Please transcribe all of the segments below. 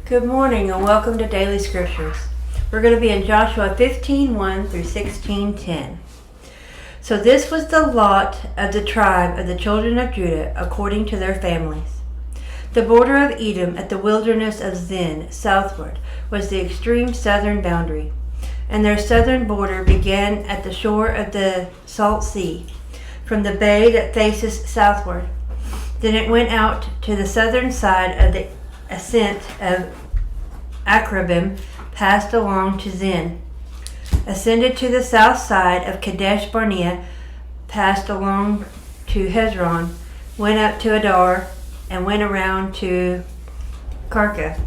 Good morning and welcome to Daily Scriptures. We're going to be in Joshua 15:1 through 16:10. So this was the lot of the tribe of the children of Judah according to their families. The border of Edom at the wilderness of Zin southward was the extreme southern boundary, and their southern border began at the shore of the Salt Sea, from the bay that faces southward. Then it went out to the southern side of the ascent of Akrabim, passed along to Zin, ascended to the south side of Kadesh Barnea, passed along to Hezron, went up to Adar, and went around to Karka.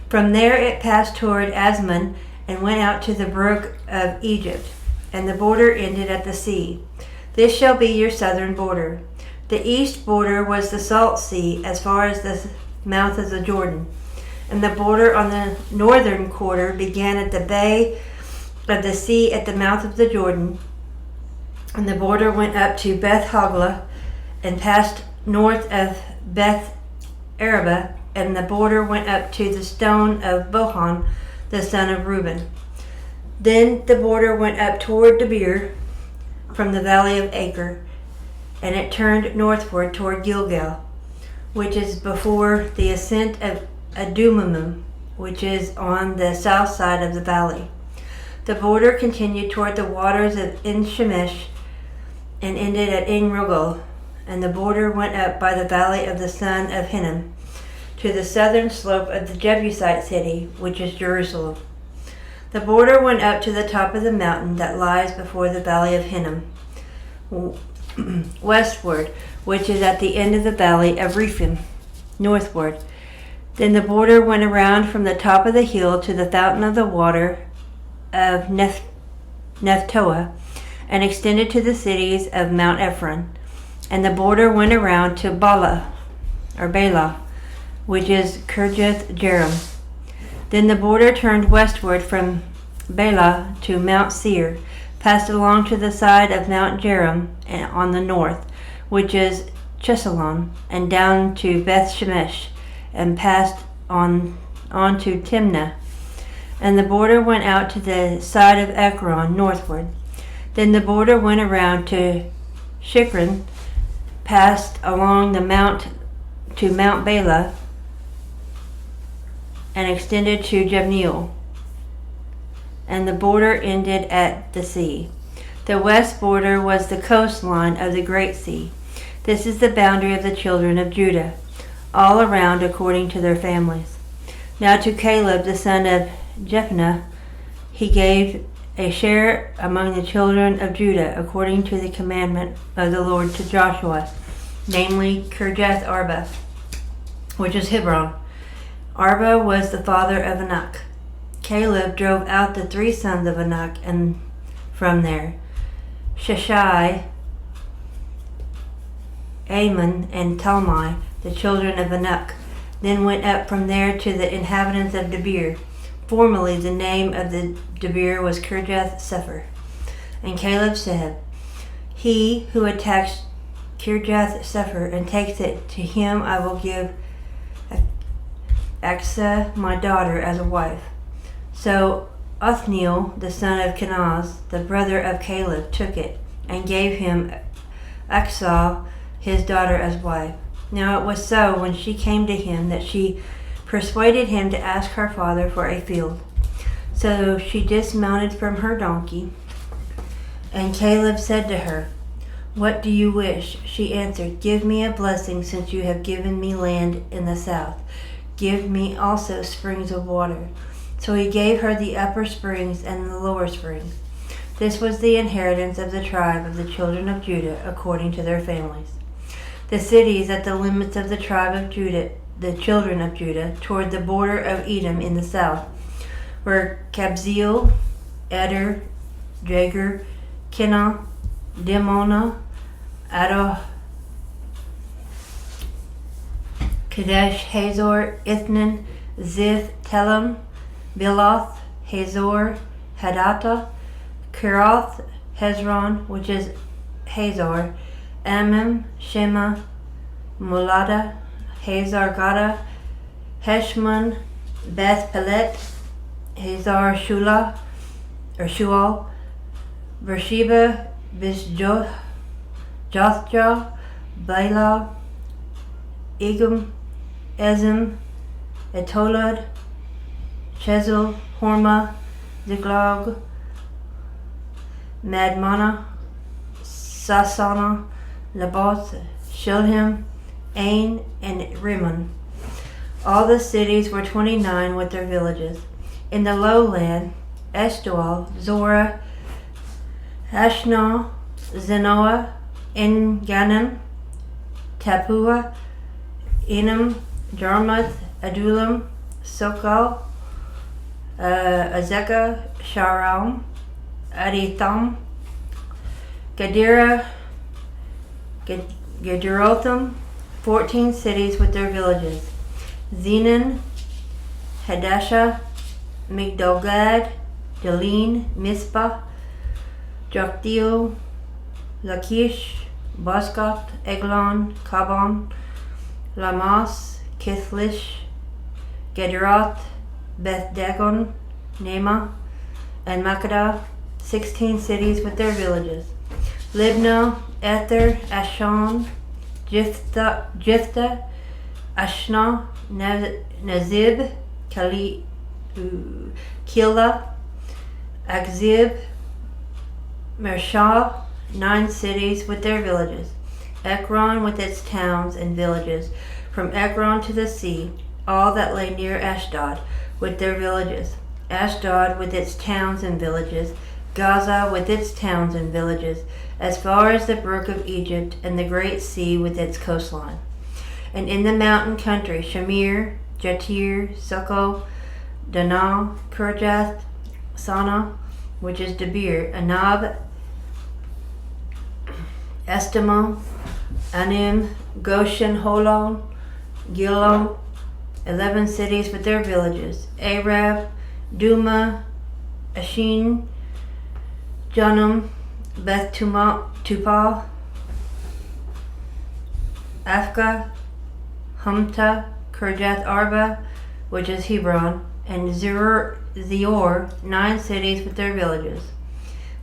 From there it passed toward Asmon and went out to the brook of Egypt, and the border ended at the sea. This shall be your southern border. The east border was the Salt Sea as far as the mouth of the Jordan, and the border on the northern quarter began at the bay of the sea at the mouth of the Jordan, and the border went up to Beth Hoglah and passed north of Beth Araba, and the border went up to the stone of Bohan, the son of Reuben. Then the border went up toward Debir from the valley of Acre, and it turned northward toward Gilgal, which is before the ascent of Adumim, which is on the south side of the valley. The border continued toward the waters of En-Shemesh and ended at En-Rogel, and the border went up by the valley of the son of Hinnom to the southern slope of the Jebusite city, which is Jerusalem. The border went up to the top of the mountain that lies before the valley of Hinnom, westward, which is at the end of the valley of Rephaim, northward. Then the border went around from the top of the hill to the fountain of the water of Nephtoah, and extended to the cities of Mount Ephron. And the border went around to Bala, which is Kirjath Jearim. Then the border turned westward from Bela to Mount Seir, passed along to the side of Mount Jearim on the north, which is Chesalon, and down to Beth Shemesh, and passed on to Timnah. And the border went out to the side of Ekron northward. Then the border went around to Shikron, passed along the mount to Mount Bela, and extended to Jabneel, and the border ended at the sea. The west border was the coastline of the Great Sea. This is the boundary of the children of Judah, all around according to their families. Now to Caleb the son of Jephunneh he gave a share among the children of Judah according to the commandment of the Lord to Joshua, namely Kirjath Arba, which is Hebron. Arba was the father of Anak. Caleb drove out the three sons of Anak, and from there Sheshai, Ammon, and Talmai, the children of Anak, then went up from there to the inhabitants of Debir. Formerly the name of the Debir was Kirjath Sepher. And Caleb said, he who attacks Kirjath Sepher and takes it, to him I will give Achsah my daughter as a wife. So Othniel the son of Kenaz, the brother of Caleb, took it, and gave him Achsah his daughter as wife. Now it was so, when she came to him, that she persuaded him to ask her father for a field. So she dismounted from her donkey, and Caleb said to her, what do you wish? She answered, give me a blessing, since you have given me land in the south. Give me also springs of water. So he gave her the upper springs and the lower springs. This was the inheritance of the tribe of the children of Judah according to their families. The cities at the limits of the tribe of Judah, the children of Judah, toward the border of Edom in the south, were Kabzeel, Eder, Jagur, Kinah, Dimona, Adoh, Kadesh, Hazor, Ithnan, Zith, Telem, Biloth, Hazor, Hadattah, Kirath, Hezron, which is Hazor, Ammim, Shema, Mulada, Hazar Gada, Heshmon, Beth Pelet, Hazar Shual, Beersheba, Jothja, Bela, Egum, Ezim, Etolad, Chezel, Horma, Ziklag, Madmana, Sasana, Laboth, Shilhim, Ain, and Rimmon. All the cities were 29 with their villages. In the lowland, Eshtaol, Zorah, Ashna, Zenoah, En-Ganim, Tapua, Enim, Jarmuth, Adullam, Sokal, Azekah, Sharam, Aditham, Gadira, Gederotham, 14 cities with their villages. Zenan, Hadasha, Migdalgad, Delin, Mizpah, Joktheel, Lachish, Boscath, Eglon, Kaban, Lamas, Kithlish, Gederoth, Beth Dagon, Nema, and Makkedah, 16 cities with their villages. Libnah, Ether, Ashan, Jiphtha, Ashna, Nazib, Kila, Akzib, Mershah, 9 cities with their villages. Ekron with its towns and villages, from Ekron to the sea, all that lay near Ashdod with their villages. Ashdod with its towns and villages, Gaza with its towns and villages, as far as the brook of Egypt and the great sea with its coastline. And in the mountain country, Shamir, Jatir, Succo, Danah, Kirjath, Sana, which is Debir, Anab, Estimah, Anim, Goshen, Holon, Gilo, 11 cities with their villages. Arab, Duma, Ashin, Janum, Beth Tupah, Afka, Humta, Kirjath Arba, which is Hebron, and Zior, 9 cities with their villages.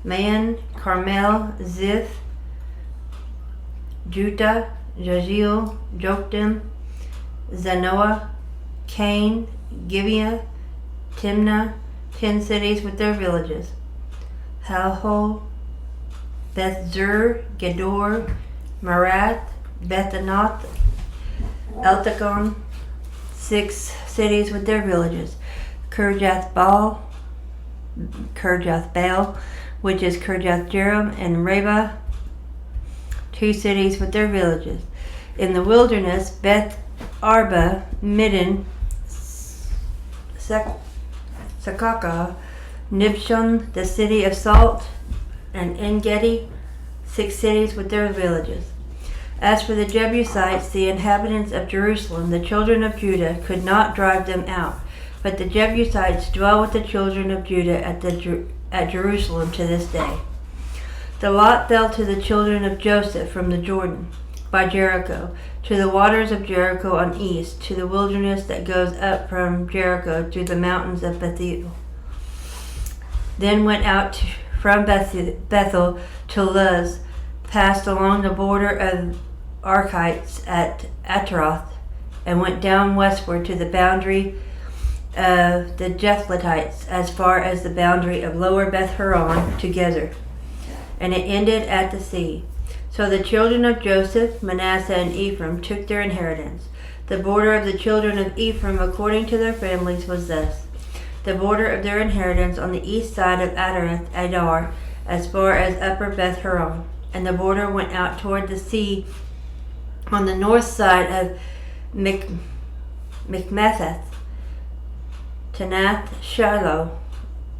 Maon, Carmel, Ziph, Juta, Jaziel, Joktim, Zanoah, Cain, Gibeah, Timnah, 10 cities with their villages. Halhol, Beth Zur, Gedor, Marath, Bethanath, Eltekon, 6 cities with their villages. Kirjath Baal, which is Kirjath Jearim, and Reba, 2 cities with their villages. In the wilderness, Beth Arba, Midden, Sakaka, Nibshon, the city of salt, and En-Gedi, 6 cities with their villages. As for the Jebusites, the inhabitants of Jerusalem, the children of Judah could not drive them out, but the Jebusites dwell with the children of Judah at Jerusalem to this day. The lot fell to the children of Joseph from the Jordan, by Jericho, to the waters of Jericho on east, to the wilderness that goes up from Jericho to the mountains of Bethel. Then went out from Bethel to Luz, passed along the border of Archites at Ataroth, and went down westward to the boundary of the Japhletites, as far as the boundary of lower Beth Horon to Gezer, and it ended at the sea. So the children of Joseph, Manasseh, and Ephraim took their inheritance. The border of the children of Ephraim according to their families was thus: the border of their inheritance on the east side of Adaroth Adar, as far as upper Beth Horon, and the border went out toward the sea on the north side of Mikmetheth, Tanath Shiloh,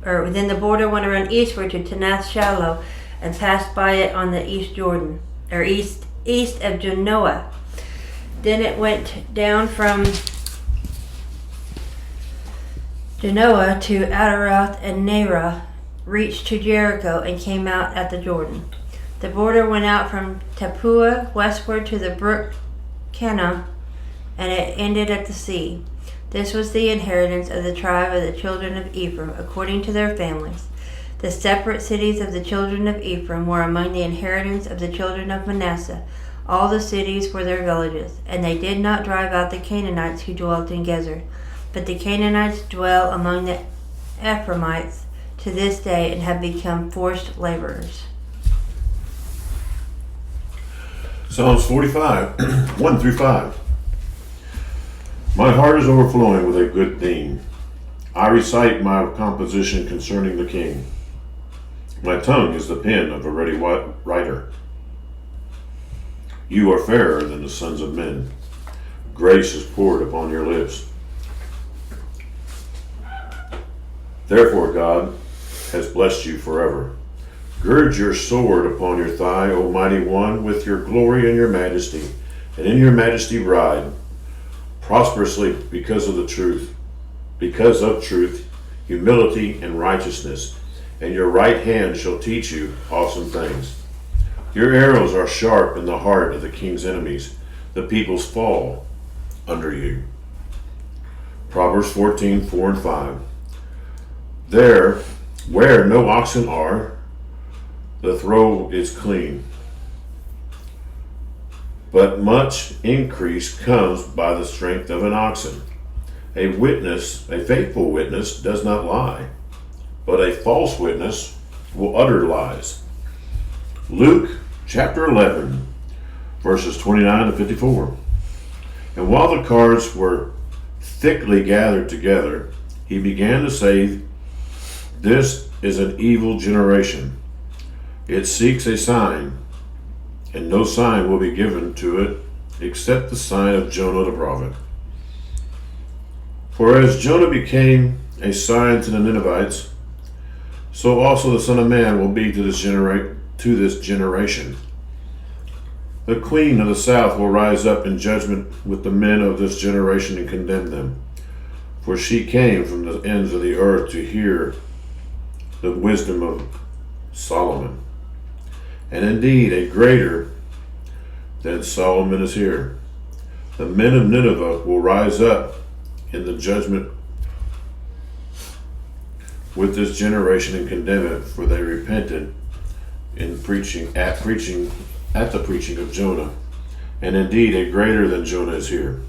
or then the border went around eastward to Tanath Shiloh, and passed by it on the east Jordan, or east of Genoa. Then it went down from Genoa to Adaroth and Nerah, reached to Jericho, and came out at the Jordan. The border went out from Tapua westward to the brook Cana, and it ended at the sea. This was the inheritance of the tribe of the children of Ephraim, according to their families. The separate cities of the children of Ephraim were among the inheritance of the children of Manasseh. All the cities were their villages, and they did not drive out the Canaanites who dwelt in Gezer. But the Canaanites dwell among the Ephraimites to this day and have become forced laborers. Psalms 45, 1 through 5. My heart is overflowing with a good theme. I recite my composition concerning the king. My tongue is the pen of a ready writer. You are fairer than the sons of men. Grace is poured upon your lips. Therefore God has blessed you forever. Gird your sword upon your thigh, O mighty one, with your glory and your majesty, and in your majesty ride prosperously because of truth, humility, and righteousness, and your right hand shall teach you awesome things. Your arrows are sharp in the heart of the king's enemies. The peoples fall under you. Proverbs 14, 4 and 5. There, where no oxen are, the throw is clean, but much increase comes by the strength of an oxen. A faithful witness does not lie, but a false witness will utter lies. Luke chapter 11, verses 29 to 54. And while the cards were thickly gathered together, he began to say, "This is an evil generation. It seeks a sign, and no sign will be given to it except the sign of Jonah the prophet. For as Jonah became a sign to the Ninevites, so also the Son of Man will be to this generation. The queen of the south will rise up in judgment with the men of this generation and condemn them. For she came from the ends of the earth to hear the wisdom of Solomon. And indeed, a greater than Solomon is here. The men of Nineveh will rise up in the judgment with this generation and condemn it, for they repented at the preaching of Jonah. And indeed, a greater than Jonah is here.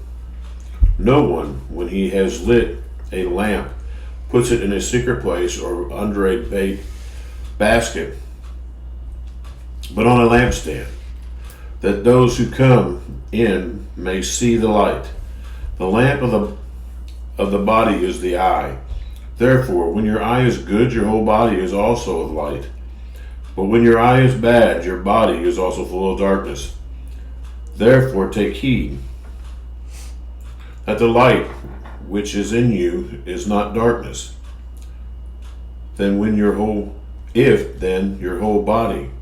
No one, when he has lit a lamp, puts it in a secret place or under a basket, but on a lampstand, that those who come in may see the light. The lamp of the body is the eye. Therefore, when your eye is good, your whole body is also of light. But when your eye is bad, your body is also full of darkness. Therefore, take heed that the light which is in you is not darkness. If then your whole body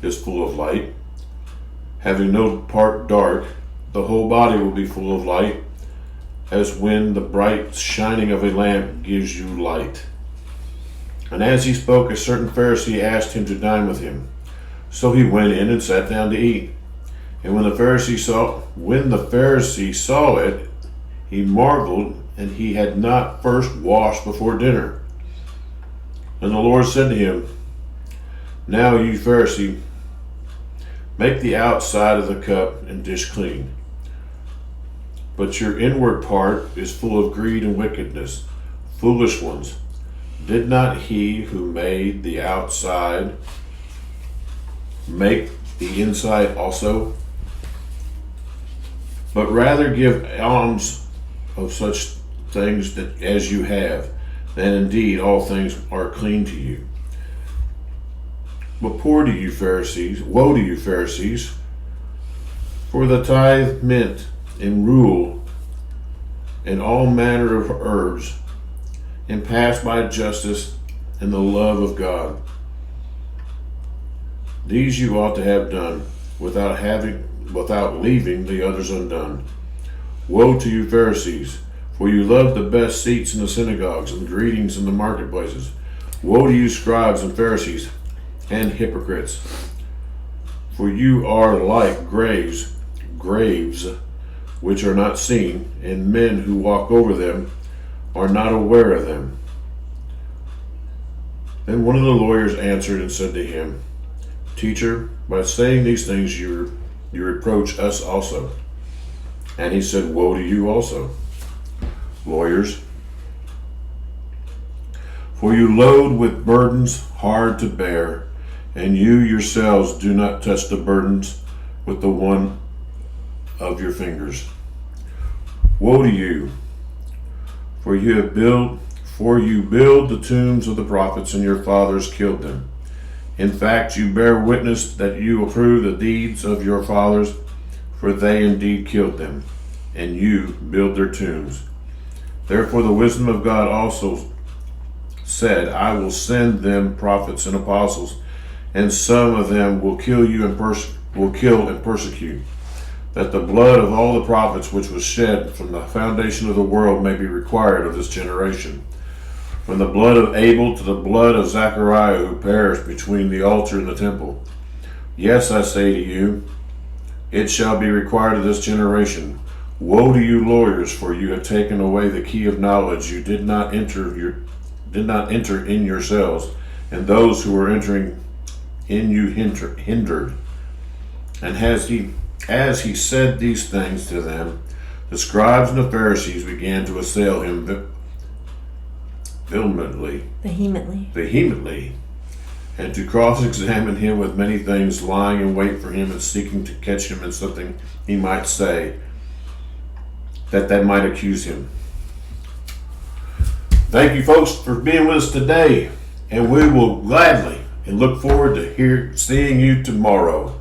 is full of light, having no part dark, the whole body will be full of light, as when the bright shining of a lamp gives you light. And as he spoke, a certain Pharisee asked him to dine with him. So he went in and sat down to eat. And when the Pharisee saw it, he marveled, and he had not first washed before dinner. And the Lord said to him, Now you Pharisee, make the outside of the cup and dish clean, but your inward part is full of greed and wickedness. Foolish ones, did not he who made the outside make the inside also? But rather give alms of such things as you have, then indeed all things are clean to you. But woe to you Pharisees, for the tithe, mint, and rule, and all manner of herbs, and pass by justice and the love of God. These you ought to have done, without leaving the others undone. Woe to you Pharisees, for you love the best seats in the synagogues and greetings in the marketplaces. Woe to you scribes and Pharisees and hypocrites, for you are like graves which are not seen, and men who walk over them are not aware of them. Then one of the lawyers answered and said to him, Teacher, by saying these things you reproach us also. And he said, Woe to you also, lawyers, for you load with burdens hard to bear, and you yourselves do not touch the burdens with the one of your fingers. Woe to you, for you build the tombs of the prophets, and your fathers killed them. In fact, you bear witness that you approve the deeds of your fathers, for they indeed killed them, and you build their tombs. Therefore the wisdom of God also said, I will send them prophets and apostles, and some of them will kill and persecute, that the blood of all the prophets which was shed from the foundation of the world may be required of this generation, from the blood of Abel to the blood of Zachariah, who perished between the altar and the temple. Yes, I say to you, it shall be required of this generation. Woe to you, lawyers, for you have taken away the key of knowledge. You did not enter in yourselves, and those who were entering in you hindered. And as he said these things to them, the scribes and the Pharisees began to assail him vehemently, and to cross-examine him with many things, lying in wait for him and seeking to catch him in something he might say, that they might accuse him. Thank you, folks, for being with us today, and we will gladly and look forward to seeing you tomorrow.